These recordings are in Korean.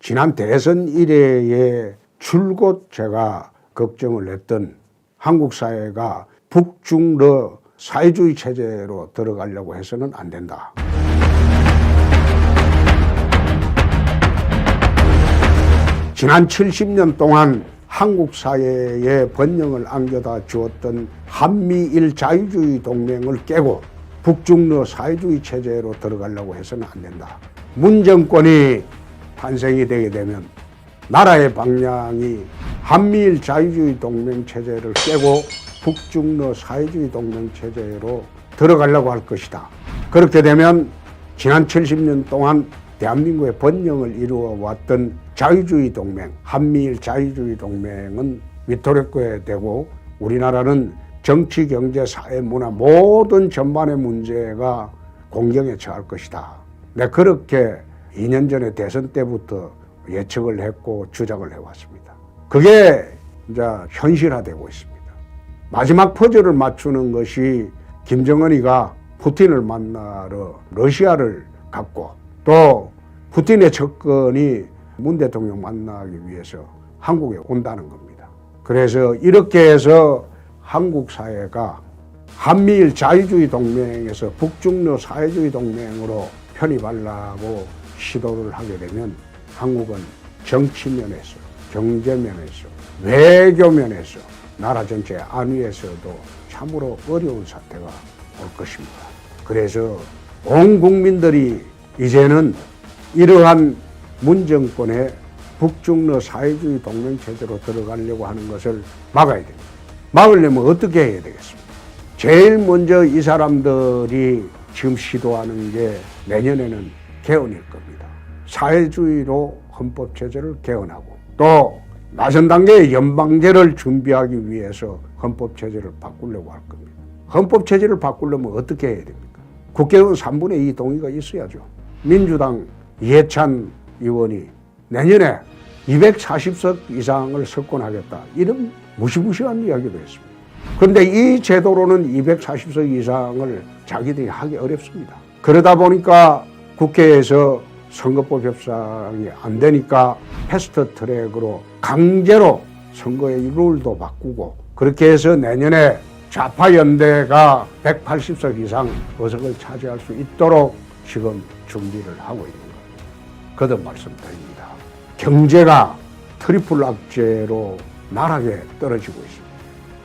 지난 대선 이래에 줄곧 제가 걱정을 했던 한국 사회가 북중러 사회주의 체제로 들어가려고 해서는 안 된다. 지난 70년 동안 한국 사회에 번영을 안겨다 주었던 한미일 자유주의 동맹을 깨고 북중러 사회주의 체제로 들어가려고 해서는 안 된다. 문 정권이 탄생이 되게 되면 나라의 방향이 한미일 자유주의 동맹 체제를 깨고 북중러 사회주의 동맹 체제로 들어가려고 할 것이다. 그렇게 되면 지난 70년 동안 대한민국의 번영을 이루어왔던 자유주의 동맹, 한미일 자유주의 동맹은 위토롭게 되고 우리나라는 정치, 경제, 사회, 문화 모든 전반의 문제가 공경에 처할 것이다. 내가 그렇게 2년 전에 대선 때부터 예측을 했고 주장을 해왔습니다. 그게 이제 현실화되고 있습니다. 마지막 퍼즐을 맞추는 것이 김정은이가 푸틴을 만나러 러시아를 갔고 또 푸틴의 접근이 문 대통령 만나기 위해서 한국에 온다는 겁니다. 그래서 이렇게 해서 한국 사회가 한미일 자유주의 동맹에서 북중러 사회주의 동맹으로 편입하려고 시도를 하게 되면 한국은 정치 면에서, 경제 면에서, 외교 면에서, 나라 전체 안위에서도 참으로 어려운 사태가 올 것입니다. 그래서 온 국민들이 이제는 이러한 문 정권의 북중러 사회주의 동맹 체제로 들어가려고 하는 것을 막아야 됩니다. 막으려면 어떻게 해야 되겠습니까? 제일 먼저 이 사람들이 지금 시도하는 게 내년에는 개헌일 겁니다. 사회주의로 헌법체제를 개헌하고 또 나선 단계의 연방제를 준비하기 위해서 헌법체제를 바꾸려고 할 겁니다. 헌법체제를 바꾸려면 어떻게 해야 됩니까? 국회의원 3분의 2 동의가 있어야죠. 민주당 이해찬 의원이 내년에 240석 이상을 석권하겠다. 이런 무시무시한 이야기도 했습니다. 그런데 이 제도로는 240석 이상을 자기들이 하기 어렵습니다. 그러다 보니까 국회에서 선거법 협상이 안 되니까 패스트 트랙으로 강제로 선거의 룰도 바꾸고 그렇게 해서 내년에 좌파 연대가 180석 이상 의석을 차지할 수 있도록 지금 준비를 하고 있는 겁니다. 거듭 말씀드립니다. 경제가 트리플 악재로 나락에 떨어지고 있습니다.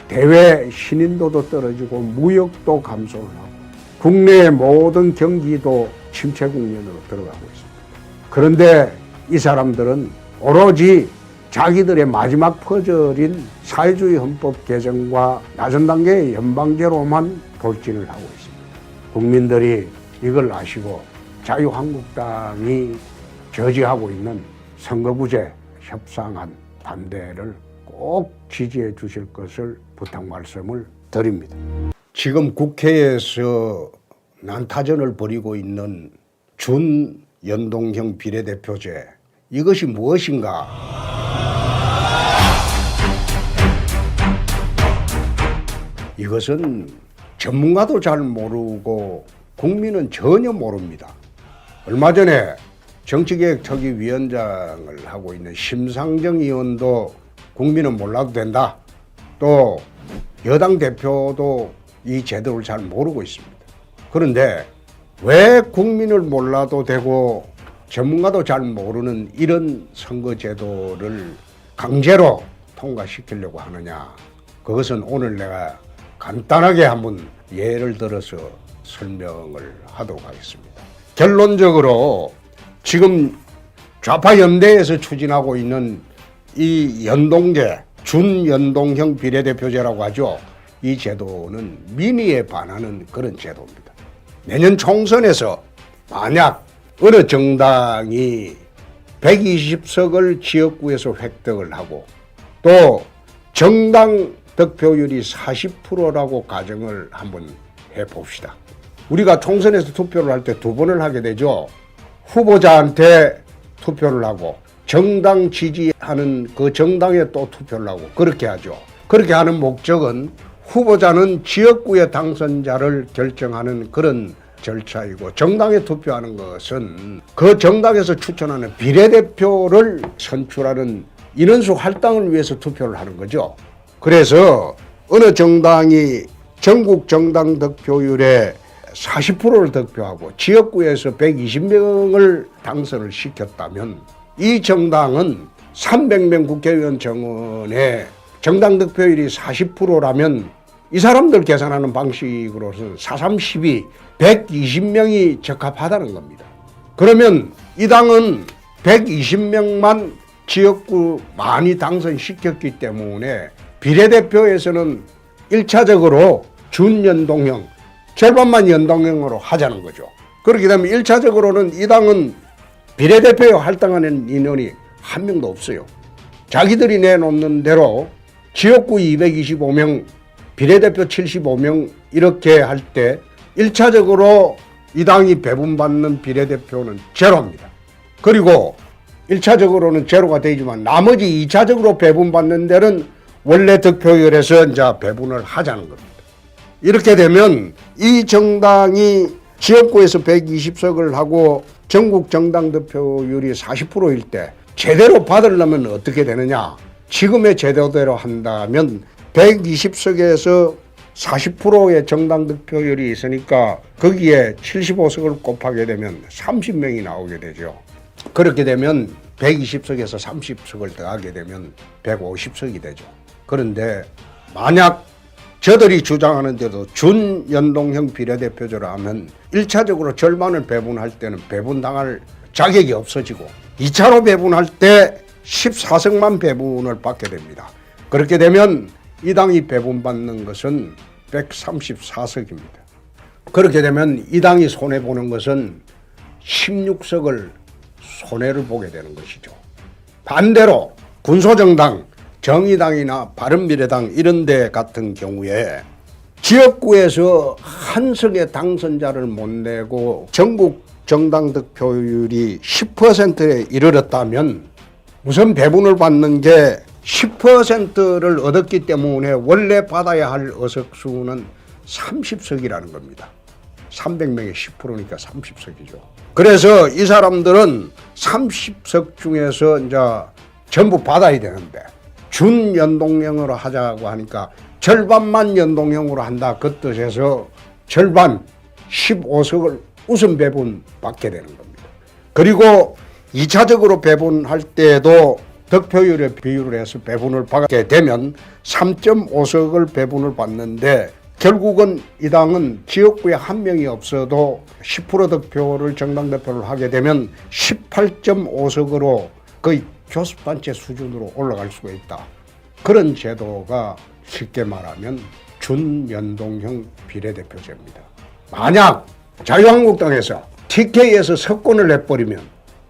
대외 신인도도 떨어지고 무역도 감소를 하고 국내의 모든 경기도 침체 국면으로 들어가고 있습니다. 그런데 이 사람들은 오로지 자기들의 마지막 퍼즐인 사회주의 헌법 개정과 낮은 단계의 연방제로만 돌진을 하고 있습니다. 국민들이 이걸 아시고 자유한국당이 저지하고 있는 선거구제 협상안 반대를 꼭 지지해 주실 것을 부탁 말씀을 드립니다. 지금 국회에서 난타전을 벌이고 있는 준연동형 비례대표제 이것이 무엇인가? 이것은 전문가도 잘 모르고 국민은 전혀 모릅니다. 얼마 전에 정치개혁특위위원장을 하고 있는 심상정 의원도 국민은 몰라도 된다. 또 여당 대표도 이 제도를 잘 모르고 있습니다. 그런데 왜 국민을 몰라도 되고 전문가도 잘 모르는 이런 선거제도를 강제로 통과시키려고 하느냐? 그것은 오늘 내가 간단하게 한번 예를 들어서 설명을 하도록 하겠습니다. 결론적으로 지금 좌파 연대에서 추진하고 있는 이 연동제, 준연동형 비례대표제라고 하죠. 이 제도는 민의에 반하는 그런 제도입니다. 내년 총선에서 만약 어느 정당이 120석을 지역구에서 획득을 하고 또 정당 득표율이 40%라고 가정을 한번 해봅시다. 우리가 총선에서 투표를 할 때 2번을 하게 되죠. 후보자한테 투표를 하고 정당 지지하는 그 정당에 또 투표를 하고 그렇게 하죠. 그렇게 하는 목적은 후보자는 지역구의 당선자를 결정하는 그런 절차이고, 정당에 투표하는 것은 그 정당에서 추천하는 비례대표를 선출하는 인원수 할당을 위해서 투표를 하는 거죠. 그래서 어느 정당이 전국 정당 득표율의 40%를 득표하고 지역구에서 120명을 당선을 시켰다면 이 정당은 300명 국회의원 정원의 정당 득표율이 40%라면 이 사람들 계산하는 방식으로서는 4×3=12, 120명이 적합하다는 겁니다. 그러면 이 당은 120명만 지역구 많이 당선시켰기 때문에 비례대표에서는 1차적으로 준연동형, 절반만 연동형으로 하자는 거죠. 그렇게 되면 1차적으로는 이 당은 비례대표에 할당하는 인원이 한 명도 없어요. 자기들이 내놓는 대로 지역구 225명, 비례대표 75명 이렇게 할 때 1차적으로 이 당이 배분받는 비례대표는 제로입니다. 그리고 1차적으로는 제로가 되지만 나머지 2차적으로 배분받는 데는 원래 득표율에서 이제 배분을 하자는 겁니다. 이렇게 되면 이 정당이 지역구에서 120석을 하고 전국 정당 득표율이 40%일 때 제대로 받으려면 어떻게 되느냐? 지금의 제도대로 한다면 120석에서 40%의 정당 득표율이 있으니까 거기에 75석을 곱하게 되면 30명이 나오게 되죠. 그렇게 되면 120석에서 30석을 더하게 되면 150석이 되죠. 그런데 만약 저들이 주장하는 대로 준연동형 비례대표제로 하면 1차적으로 절반을 배분할 때는 배분당할 자격이 없어지고 2차로 배분할 때 14석만 배분을 받게 됩니다. 그렇게 되면 이 당이 배분받는 것은 134석입니다. 그렇게 되면 이 당이 손해보는 것은 16석을 손해를 보게 되는 것이죠. 반대로 군소정당, 정의당이나 바른미래당 이런 데 같은 경우에 지역구에서 한 석의 당선자를 못 내고 전국 정당 득표율이 10%에 이르렀다면 우선 배분을 받는 게 10%를 얻었기 때문에 원래 받아야 할 의석수는 30석이라는 겁니다. 300명의 10%니까 30석이죠. 그래서 이 사람들은 30석 중에서 이제 전부 받아야 되는데 준연동형으로 하자고 하니까 절반만 연동형으로 한다 그 뜻에서 절반 15석을 우선 배분 받게 되는 겁니다. 그리고 2차적으로 배분할 때도 득표율의 비율을 해서 배분을 받게 되면 3.5석을 배분을 받는데 결국은 이 당은 지역구에 한 명이 없어도 10% 득표를 정당 대표를 하게 되면 18.5석으로 거의 교섭단체 수준으로 올라갈 수가 있다. 그런 제도가 쉽게 말하면 준연동형 비례대표제입니다. 만약 자유한국당에서 TK에서 석권을 내버리면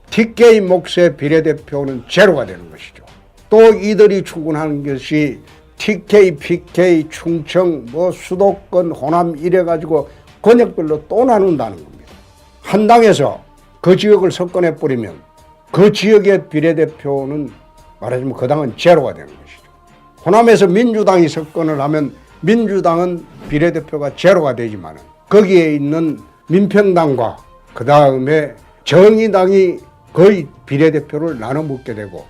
TK 몫의 비례대표는 제로가 되는 것이죠. 또 이들이 추구하는 것이 TK, PK, 충청, 수도권, 호남 이래가지고 권역별로 또 나눈다는 겁니다. 한 당에서 그 지역을 석권해버리면 그 지역의 비례대표는 말하자면 그 당은 제로가 되는 것이죠. 호남에서 민주당이 석권을 하면 민주당은 비례대표가 제로가 되지만 거기에 있는 민평당과 그 다음에 정의당이 거의 비례대표를 나눠 먹게 되고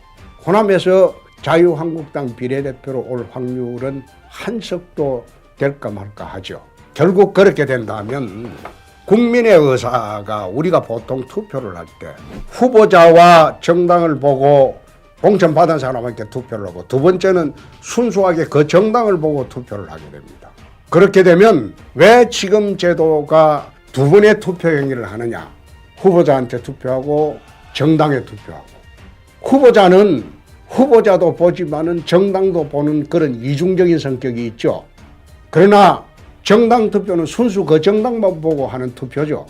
호남에서 자유한국당 비례대표로 올 확률은 한 석도 될까 말까 하죠. 결국 그렇게 된다면 국민의 의사가 우리가 보통 투표를 할 때 후보자와 정당을 보고 공천받은 사람에게 투표를 하고 두 번째는 순수하게 그 정당을 보고 투표를 하게 됩니다. 그렇게 되면 왜 지금 제도가 두 번의 투표 행위를 하느냐? 후보자한테 투표하고 정당에 투표하고 후보자는 후보자도 보지만은 정당도 보는 그런 이중적인 성격이 있죠. 그러나 정당 투표는 순수 그 정당만 보고 하는 투표죠.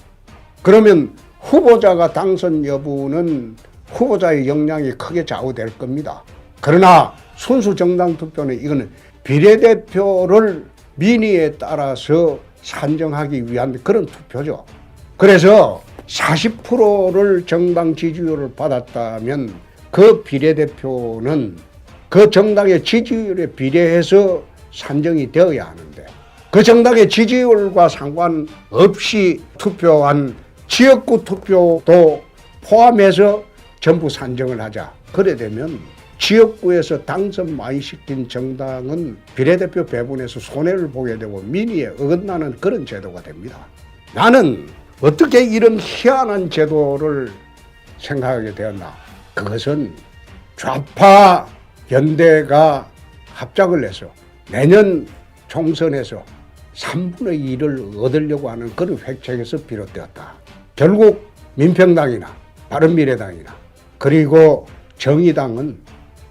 그러면 후보자가 당선 여부는 후보자의 역량이 크게 좌우될 겁니다. 그러나 순수 정당 투표는 이거는 비례대표를 민의에 따라서 산정하기 위한 그런 투표죠. 그래서 40%를 정당 지지율을 받았다면 그 비례대표는 그 정당의 지지율에 비례해서 산정이 되어야 하는데 그 정당의 지지율과 상관없이 투표한 지역구 투표도 포함해서 전부 산정을 하자. 그래 되면 지역구에서 당선 많이 시킨 정당은 비례대표 배분에서 손해를 보게 되고 민의에 어긋나는 그런 제도가 됩니다. 나는 어떻게 이런 희한한 제도를 생각하게 되었나? 그것은 좌파 연대가 합작을 해서 내년 총선에서 3분의 1을 얻으려고 하는 그런 획책에서 비롯되었다. 결국 민평당이나 바른미래당이나 그리고 정의당은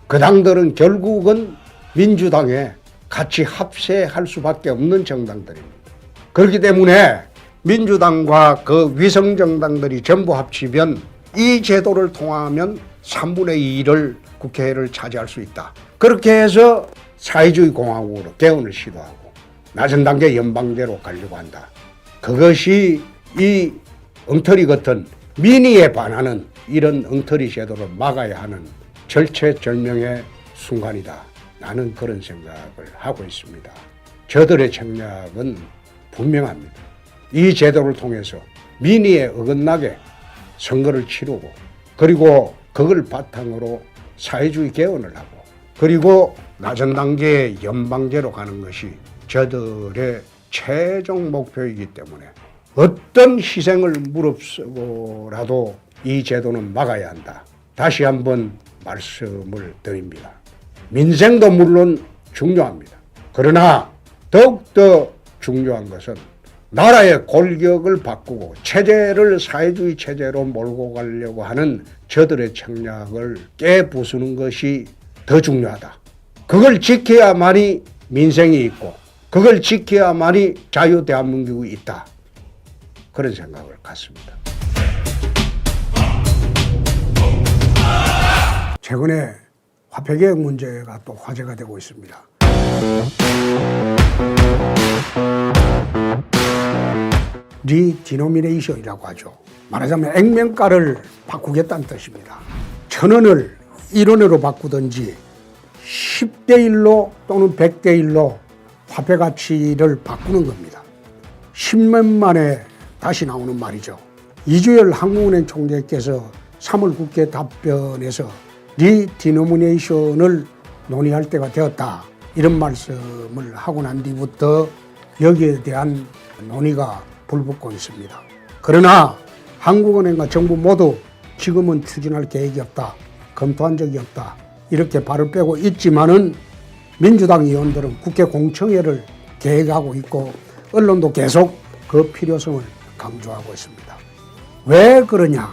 그 당들은 결국은 민주당에 같이 합세할 수밖에 없는 정당들입니다. 그렇기 때문에 민주당과 그 위성정당들이 전부 합치면 이 제도를 통하면 3분의 2를 국회를 차지할 수 있다. 그렇게 해서 사회주의 공화국으로 개헌을 시도하고 낮은 단계 연방제로 가려고 한다. 그것이 이 엉터리 같은 민의에 반하는 이런 엉터리 제도를 막아야 하는 절체절명의 순간이다. 나는 그런 생각을 하고 있습니다. 저들의 책략은 분명합니다. 이 제도를 통해서 민의에 어긋나게 선거를 치르고 그리고 그걸 바탕으로 사회주의 개헌을 하고 그리고 낮은 단계의 연방제로 가는 것이 저들의 최종 목표이기 때문에 어떤 희생을 무릅쓰고라도 이 제도는 막아야 한다. 다시 한번 말씀을 드립니다. 민생도 물론 중요합니다. 그러나 더욱더 중요한 것은 나라의 골격을 바꾸고 체제를 사회주의 체제로 몰고 가려고 하는 저들의 책략을 깨부수는 것이 더 중요하다. 그걸 지켜야만이 민생이 있고 그걸 지켜야만이 자유 대한민국이 있다. 그런 생각을 갖습니다. 최근에 화폐개혁 문제가 또 화제가 되고 있습니다. 리디노미네이션이라고 하죠. 말하자면 액면가를 바꾸겠다는 뜻입니다. 1,000원을 1원으로 바꾸든지 10대 1로 또는 100대 1로 화폐 가치를 바꾸는 겁니다. 10년 만에 다시 나오는 말이죠. 이주열 한국은행 총재께서 3월 국회 답변에서 리디노미네이션을 논의할 때가 되었다. 이런 말씀을 하고 난 뒤부터 여기에 대한 논의가 불붙고 있습니다. 그러나 한국은행과 정부 모두 지금은 추진할 계획이 없다. 검토한 적이 없다. 이렇게 발을 빼고 있지만은 민주당 의원들은 국회 공청회를 계획하고 있고 언론도 계속 그 필요성을 강조하고 있습니다. 왜 그러냐?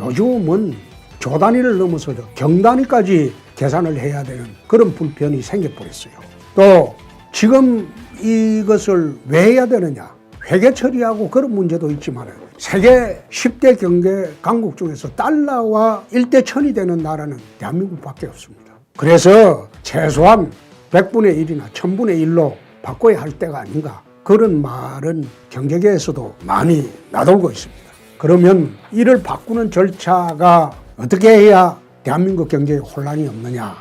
요즘은 조 단위를 넘어서도 경 단위까지 계산을 해야 되는 그런 불편이 생겨버렸어요. 또 지금 이것을 왜 해야 되느냐? 회계 처리하고 그런 문제도 있지만 세계 10대 경제 강국 중에서 달러와 1대 1000이 되는 나라는 대한민국밖에 없습니다. 그래서 최소한 100분의 1이나 1000분의 1로 바꿔야 할 때가 아닌가. 그런 말은 경제계에서도 많이 나돌고 있습니다. 그러면 이를 바꾸는 절차가 어떻게 해야 대한민국 경제에 혼란이 없느냐.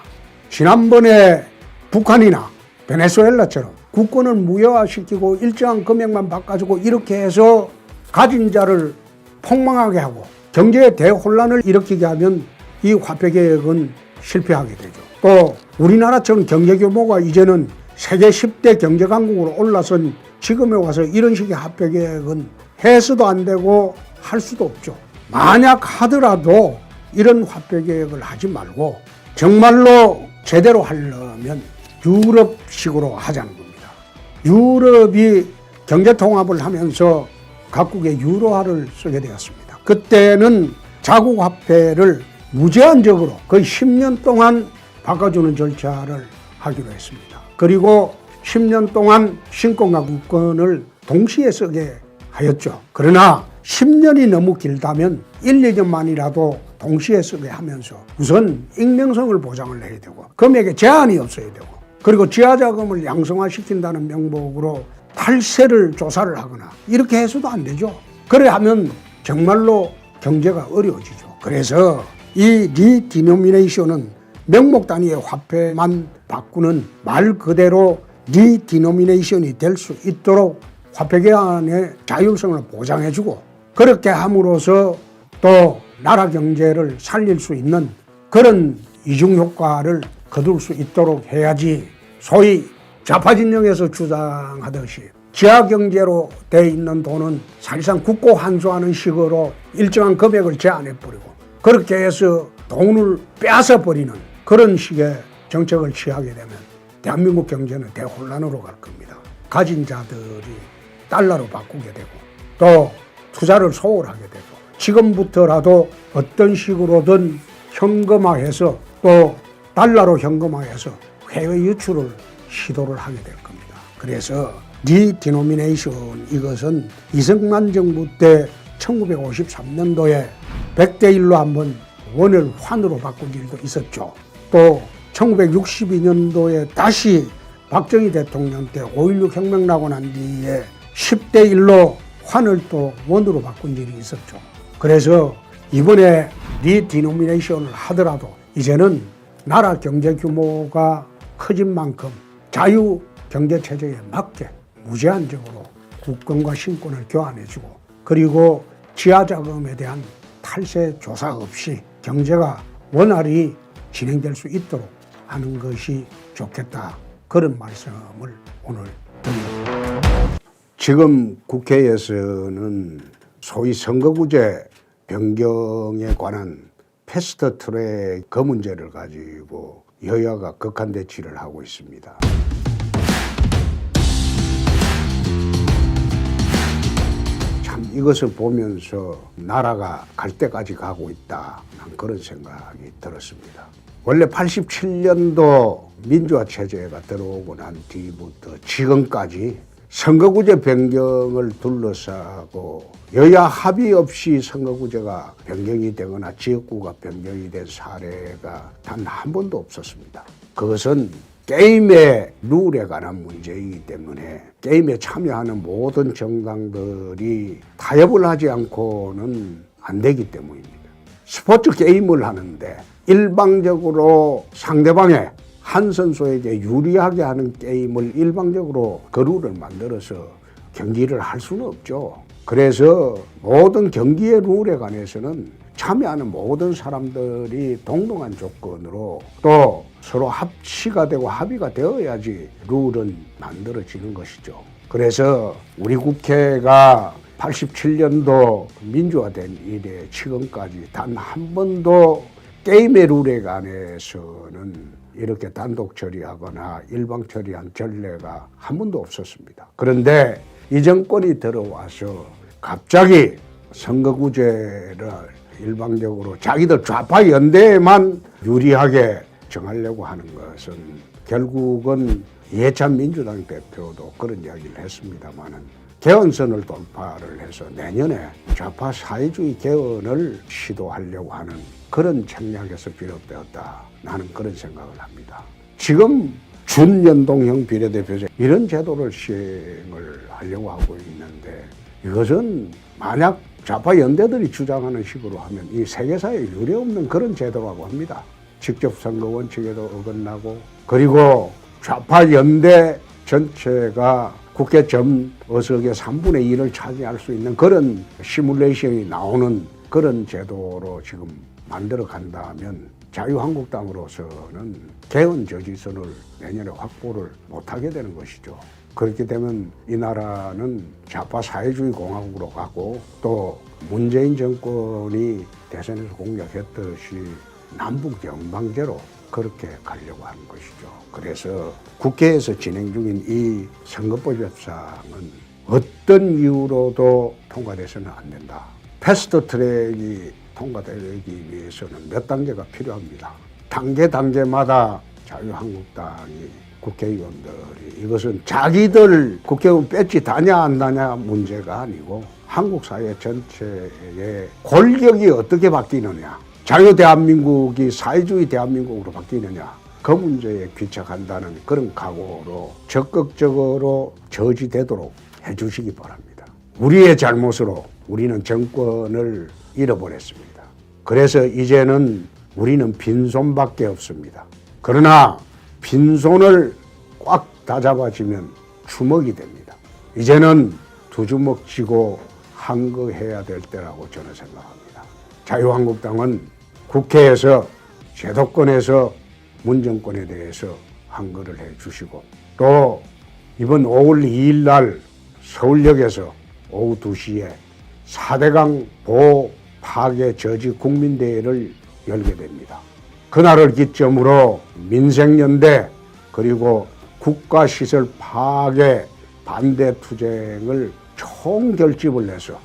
지난번에 북한이나 베네수엘라처럼 국권을 무효화시키고 일정한 금액만 바꿔주고 이렇게 해서 가진 자를 폭망하게 하고 경제에 대혼란을 일으키게 하면 이 화폐개혁은 실패하게 되죠. 또 우리나라처럼 경제 규모가 이제는 세계 10대 경제강국으로 올라선 지금에 와서 이런 식의 화폐개혁은 해서도 안 되고 할 수도 없죠. 만약 하더라도 이런 화폐개혁을 하지 말고 정말로 제대로 하려면 유럽식으로 하자는 겁니다. 유럽이 경제통합을 하면서 각국의 유로화를 쓰게 되었습니다. 그때는 자국화폐를 무제한적으로 거의 10년 동안 바꿔주는 절차를 하기로 했습니다. 그리고 10년 동안 신권과 국권을 동시에 쓰게 하였죠. 그러나 10년이 너무 길다면 1, 2년만이라도 동시에 쓰게 하면서 우선 익명성을 보장을 해야 되고 금액에 제한이 없어야 되고 그리고 지하자금을 양성화시킨다는 명목으로 탈세를 조사를 하거나 이렇게 해서도 안 되죠. 그래 하면 정말로 경제가 어려워지죠. 그래서 이 리디노미네이션은 명목 단위의 화폐만 바꾸는 말 그대로 리디노미네이션이 될 수 있도록 화폐 개환의 자율성을 보장해주고 그렇게 함으로써 또 나라 경제를 살릴 수 있는 그런 이중 효과를 거둘 수 있도록 해야지 소위 좌파 진영에서 주장하듯이 지하경제로 돼 있는 돈은 사실상 국고 환수하는 식으로 일정한 금액을 제한해버리고 그렇게 해서 돈을 빼앗아버리는 그런 식의 정책을 취하게 되면 대한민국 경제는 대혼란으로 갈 겁니다. 가진 자들이 달러로 바꾸게 되고 또 투자를 소홀하게 되고 지금부터라도 어떤 식으로든 현금화해서 또 달러로 현금화해서 해외 유출을 시도를 하게 될 겁니다. 그래서 리디노미네이션 이것은 이승만 정부 때 1953년도에 100대 1로 한번 원을 환으로 바꾼 일도 있었죠. 또 1962년도에 다시 박정희 대통령 때 5.16 혁명 나고 난 뒤에 10대 1로 환을 또 원으로 바꾼 일이 있었죠. 그래서 이번에 리디노미네이션을 하더라도 이제는 나라 경제 규모가 커진 만큼 자유 경제 체제에 맞게 무제한적으로 국권과 신권을 교환해주고 그리고 지하자금에 대한 탈세 조사 없이 경제가 원활히 진행될 수 있도록 하는 것이 좋겠다. 그런 말씀을 오늘 드립니다. 지금 국회에서는 소위 선거구제 변경에 관한 패스트트랙 그 문제를 가지고 여야가 극한 대치를 하고 있습니다. 참 이것을 보면서 나라가 갈 때까지 가고 있다. 난 그런 생각이 들었습니다. 원래 87년도 민주화 체제가 들어오고 난 뒤부터 지금까지 선거구제 변경을 둘러싸고 여야 합의 없이 선거구제가 변경이 되거나 지역구가 변경이 된 사례가 단 한 번도 없었습니다. 그것은 게임의 룰에 관한 문제이기 때문에 게임에 참여하는 모든 정당들이 타협을 하지 않고는 안 되기 때문입니다. 스포츠 게임을 하는데 일방적으로 상대방의 한 선수에게 유리하게 하는 게임을 일방적으로 그 룰을 만들어서 경기를 할 수는 없죠. 그래서 모든 경기의 룰에 관해서는 참여하는 모든 사람들이 동등한 조건으로 또 서로 합치가 되고 합의가 되어야지 룰은 만들어지는 것이죠. 그래서 우리 국회가 87년도 민주화된 이래 지금까지 단 한 번도 게임의 룰에 관해서는 이렇게 단독 처리하거나 일방 처리한 전례가 한 번도 없었습니다. 그런데 이 정권이 들어와서 갑자기 선거구제를 일방적으로 자기들 좌파 연대에만 유리하게 정하려고 하는 것은 결국은 이해찬 민주당 대표도 그런 이야기를 했습니다마는 개헌선을 돌파를 해서 내년에 좌파 사회주의 개헌을 시도하려고 하는 그런 책략에서 비롯되었다. 나는 그런 생각을 합니다. 지금 준연동형 비례대표제 이런 제도를 시행을 하려고 하고 있는데 이것은 만약 좌파 연대들이 주장하는 식으로 하면 이 세계사에 유례없는 그런 제도라고 합니다. 직접 선거 원칙에도 어긋나고 그리고 좌파 연대 전체가 국회 전 의석의 3분의 1을 차지할 수 있는 그런 시뮬레이션이 나오는 그런 제도로 지금 만들어 간다면 자유한국당으로서는 개헌 저지선을 내년에 확보를 못하게 되는 것이죠. 그렇게 되면 이 나라는 좌파 사회주의 공화국으로 가고 또 문재인 정권이 대선에서 공약했듯이 남북 연방제로 그렇게 가려고 하는 것이죠. 그래서 국회에서 진행 중인 이 선거법 협상은 어떤 이유로도 통과돼서는 안 된다. 패스트트랙이 통과되기 위해서는 몇 단계가 필요합니다. 단계마다 자유한국당이 국회의원들이 이것은 자기들 국회의원 배지 다냐 안 다냐 문제가 아니고 한국 사회 전체의 골격이 어떻게 바뀌느냐, 자유대한민국이 사회주의 대한민국으로 바뀌느냐, 그 문제에 귀착한다는 그런 각오로 적극적으로 저지되도록 해주시기 바랍니다. 우리의 잘못으로 우리는 정권을 잃어버렸습니다. 그래서 이제는 우리는 빈손밖에 없습니다. 그러나 빈손을 꽉 다 잡아지면 주먹이 됩니다. 이제는 두 주먹 쥐고 항거해야 될 때라고 저는 생각합니다. 자유한국당은 국회에서 제도권에서 문정권에 대해서 항거를 해 주시고, 또 이번 5월 2일 날 서울역에서 오후 2시에 4대강 보호 파괴 저지 국민대회를 열게 됩니다. 그날을 기점으로 민생연대 그리고 국가시설 파괴 반대 투쟁을 총결집을 해서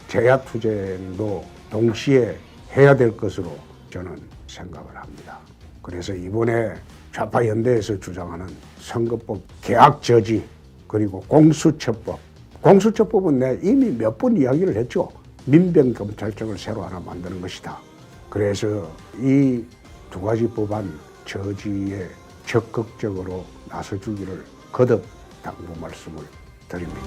제야투쟁도 동시에 해야 될 것으로 저는 생각을 합니다. 그래서 이번에 좌파연대에서 주장하는 선거법 개학 저지 그리고 공수처법, 공수처법은 이미 몇 번 이야기를 했죠. 민병검찰청을 새로 하나 만드는 것이다. 그래서 이 두 가지 법안 저지에 적극적으로 나서주기를 거듭 당부 말씀을 드립니다.